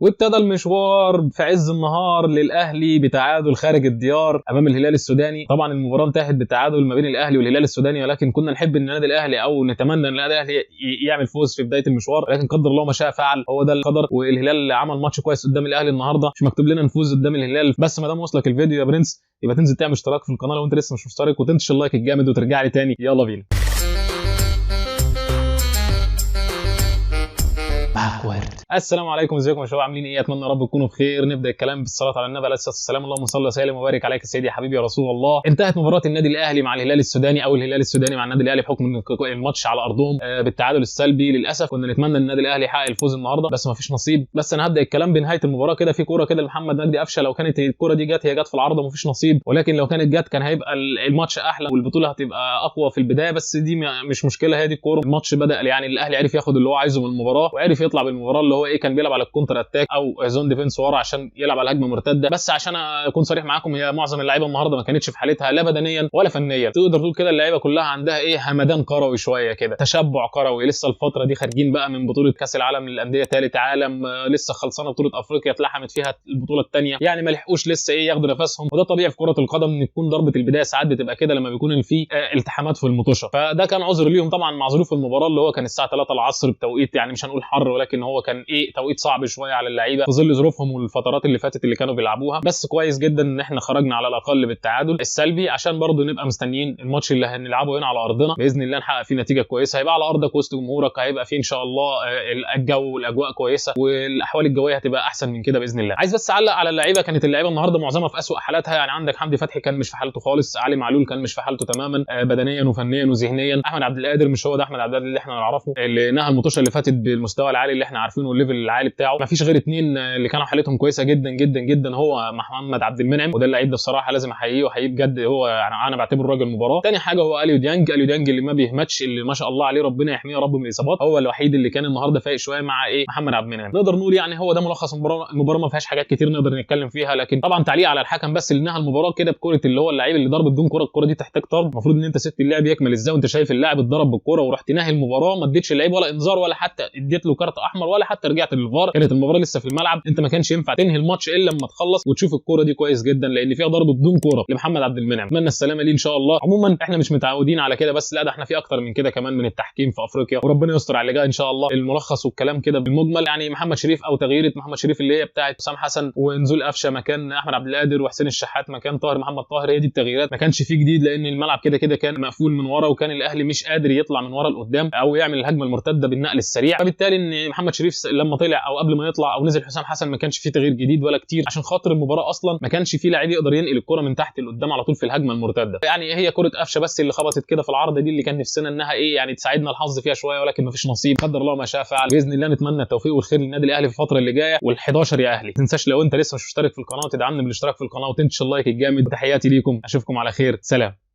وابتدى المشوار في عز النهار للاهلي بتعادل خارج الديار امام الهلال السوداني. طبعا المباراه انتهت بالتعادل ما بين الاهلي والهلال السوداني، ولكن كنا نحب ان النادي الاهلي او نتمنى ان النادي الاهلي يعمل فوز في بدايه المشوار، ولكن قدر الله ما شاء فعل، هو ده القدر. والهلال عمل ماتش كويس قدام الاهلي النهارده، مش مكتوب لنا نفوز قدام الهلال. بس ما دام وصلك الفيديو يا برنس يبقى تنزل تعمل اشتراك في القناه لو انت لسه مش مشترك، وتنتش اللايك الجامد وترجع لي تاني. يلا بينا. السلام عليكم، ازيكم يا شباب، عاملين ايه؟ اتمنى يا رب تكونوا بخير. نبدا الكلام بالصلاه على النبي عليه الصلاه والسلام. اللهم صل وسلم وبارك عليك سيدي يا حبيبي يا رسول الله. انتهت مباراه النادي الاهلي مع الهلال السوداني، او الهلال السوداني مع النادي الاهلي، بحكم الماتش على ارضهم بالتعادل السلبي. للاسف كنا نتمنى ان النادي الاهلي يحقق الفوز النهارده، بس ما فيش نصيب. بس انا هبدا الكلام بنهايه المباراه كده. في كوره كده لمحمد مجدي قفشه، لو كانت الكوره دي جت هي جت في العارضه ما فيش نصيب، ولكن لو كانت جت كان هيبقى الماتش احلى والبطوله هتبقى اقوى في البدايه. بس دي مش مشكله، هي دي الكوره. الماتش بدا يعني الاهلي عرف ياخد اللي هو عايزه من المباراه، وعرف يطلع بالمباراه اللي هو ايه، كان بيلعب على الكونتر اتاك او زون ديفنس ورا عشان يلعب على هجمه مرتده. بس عشان اكون صريح معاكم، هي معظم اللعيبه النهارده ما كانتش في حالتها لا بدنيا ولا فنيا. تقدر تقول كده اللعيبه كلها عندها ايه، همدان كروي شويه كده، تشبع كروي. لسه الفتره دي خارجين بقى من بطوله كاس العالم للانديه ثالث عالم، لسه خلصانه بطوله افريقيا اتلحمت فيها البطوله الثانيه، يعني ما لحقوش لسه ايه ياخدوا نفسهم. وده طبيعي في كره القدم ان تكون ضربه البدايه ساعات بتبقى كده لما بيكون في التحامات في المطوشه. فده كان عذر ليهم طبعا مع ظروف المباراه اللي هو كان الساعه 3 العصر بتوقيت، يعني مش هنقول حر، ولكن هو كان ايه توقيت صعب شويه على اللعيبه في ظل ظروفهم والفترات اللي فاتت اللي كانوا بيلعبوها. بس كويس جدا ان احنا خرجنا على الاقل بالتعادل السلبي، عشان برضو نبقى مستنيين الماتش اللي هنلعبه هنا على ارضنا باذن الله نحقق فيه نتيجه كويسه. هيبقى على ارضك وسط جمهورك، هيبقى فيه ان شاء الله الجو والاجواء كويسه، والاحوال الجويه هتبقى احسن من كده باذن الله. عايز بس اعلق على اللعيبه. كانت اللعيبه النهارده معظمها في اسوء حالاتها، يعني عندك حمدي فتحي كان مش في حالته خالص، علي معلول كان مش في حالته تماما بدنيا وفنيا وذهنيا، احمد عبد القادر مش هو ده احمد عبد القادر اللي احنا نعرفه، اللي نهى المطوشه اللي فاتت بالمستوى العالي اللي احنا عارفينه والليفل العالي بتاعه. ما فيش غير اثنين اللي كانوا حالتهم كويسه جدا جدا جدا، هو محمد عبد المنعم، وده اللعيب ده بصراحه لازم احييه واحييه بجد، هو انا بعتبره راجل مباراه. ثاني حاجه هو اليو ديانج اللي ما بيهمتش، اللي ما شاء الله عليه ربنا يحميه يا رب من الاصابات، هو الوحيد اللي كان النهارده فايق شويه مع ايه محمد عبد المنعم. نقدر نقول يعني هو ده ملخص المباراه ما فيهاش حاجات كتير نقدر نتكلم فيها. لكن طبعا تعليق على الحكم بس اللي نهى المباراه كده بكره، اللي هو اللعيب اللي ضرب بدون كره. الكره دي تحتاج طرد، المفروض ان انت سبت اللاعب يكمل ازاي وانت شايف اللاعب اتضرب بالكره ورحت ناهي المباراه، ما اديتش اللعيب ولا انذار ولا حتى اديت له كارت احمر ولا حتى رجعت للفار. كانت المباراه لسه في الملعب، انت ما كانش ينفع تنهي الماتش الا لما تخلص وتشوف الكوره دي كويس جدا، لان فيها ضرب بدون كوره لمحمد عبد المنعم. اتمنى السلامه ليه ان شاء الله. عموما احنا مش متعودين على كده، بس لا ده احنا في اكتر من كده كمان من التحكيم في افريقيا، وربنا يستر على اللي جاي ان شاء الله. الملخص والكلام كده بالمجمل، يعني محمد شريف او تغييره محمد شريف اللي هي بتاعه حسام حسن ونزول قفشه مكان احمد عبد القادر، وحسين الشحات مكان طاهر محمد طاهر، هي دي التغييرات. ما كانش فيه جديد لان الملعب كده كده كان مقفول من ورا، وكان الاهلي مش قادر يطلع من ورا لقدام او يعمل الهجمه المرتده بالنقل السريع. فبالتالي ان محمد شريف لما طلع او قبل ما يطلع او نزل حسام حسن ما كانش فيه تغيير جديد ولا كتير، عشان خاطر المباراه اصلا ما كانش فيه لاعب يقدر ينقل الكره من تحت لقدام على طول في الهجمه المرتده. يعني هي كره قفشه بس اللي خبطت كده في العارضه دي اللي كان نفسنا انها ايه يعني تساعدنا الحظ فيها شويه، ولكن ما فيش نصيب، قدر الله ما شاء فعل. باذن الله نتمنى التوفيق والخير للنادي الاهلي في الفتره اللي جايه. وال11 يا اهلي ما تنساش لو انت لسه مش مشترك في القناه تدعمنا بالاشتراك في القناه وتنشر اللايك الجامد. تحياتي ليكم، اشوفكم على خير، سلام.